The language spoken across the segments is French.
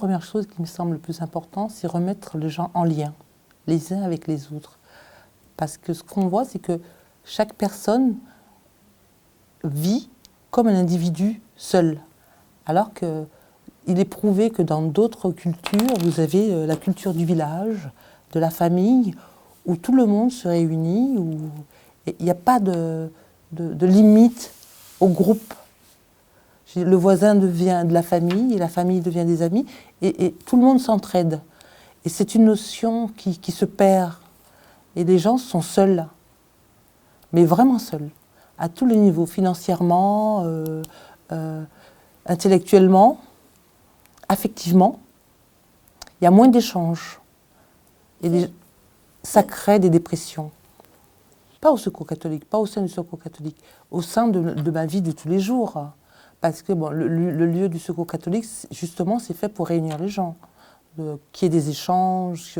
première chose qui me semble le plus important, c'est remettre les gens en lien, les uns avec les autres. Parce que ce qu'on voit, c'est que chaque personne vit comme un individu seul. Alors qu'il est prouvé que dans d'autres cultures, vous avez la culture du village, de la famille, où tout le monde se réunit, où il n'y a pas de limite au groupe. Le voisin devient de la famille devient des amis, et tout le monde s'entraide. Et c'est une notion qui se perd. Et les gens sont seuls, mais vraiment seuls, à tous les niveaux, financièrement, intellectuellement, affectivement. Il y a moins d'échanges. Et ça crée des dépressions. Pas au Secours catholique, pas au sein du Secours catholique, au sein de ma vie de tous les jours. Parce que bon, le lieu du Secours catholique, justement, c'est fait pour réunir les gens, qu'il y ait des échanges.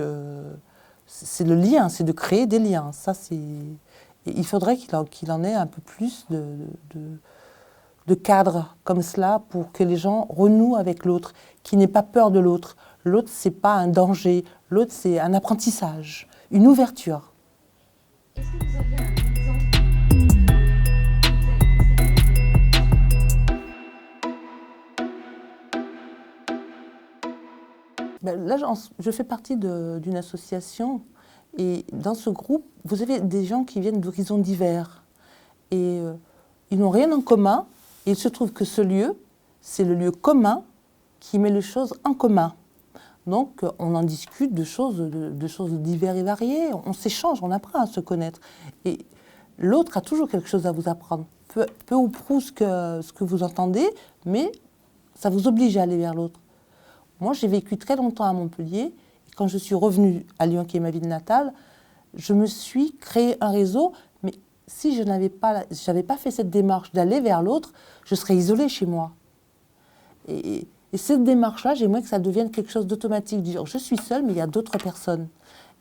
C'est le lien, c'est de créer des liens. Ça, il faudrait qu'il en ait un peu plus de cadre comme cela pour que les gens renouent avec l'autre, qu'ils n'aient pas peur de l'autre. L'autre, c'est pas un danger. L'autre, c'est un apprentissage, une ouverture. Est-ce que vous auriez un exemple? Ben là, je fais partie d'une association et dans ce groupe, vous avez des gens qui viennent d'horizons divers et ils n'ont rien en commun et il se trouve que ce lieu, c'est le lieu commun qui met les choses en commun. Donc on en discute de choses diverses et variées, on s'échange, on apprend à se connaître et l'autre a toujours quelque chose à vous apprendre, peu ou prou ce que vous entendez, mais ça vous oblige à aller vers l'autre. Moi, j'ai vécu très longtemps à Montpellier. Et quand je suis revenue à Lyon, qui est ma ville natale, je me suis créé un réseau. Mais si je n'avais pas fait cette démarche d'aller vers l'autre, je serais isolée chez moi. Et cette démarche-là, j'aimerais que ça devienne quelque chose d'automatique. Dire, je suis seule, mais il y a d'autres personnes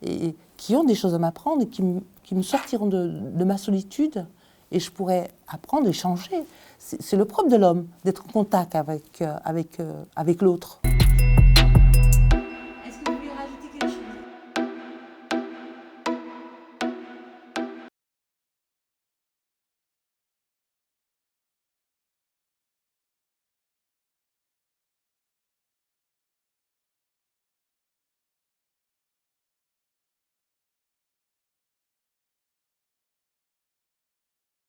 et qui ont des choses à m'apprendre et qui me sortiront de ma solitude. Et je pourrais apprendre, échanger. C'est le propre de l'homme, d'être en contact avec l'autre.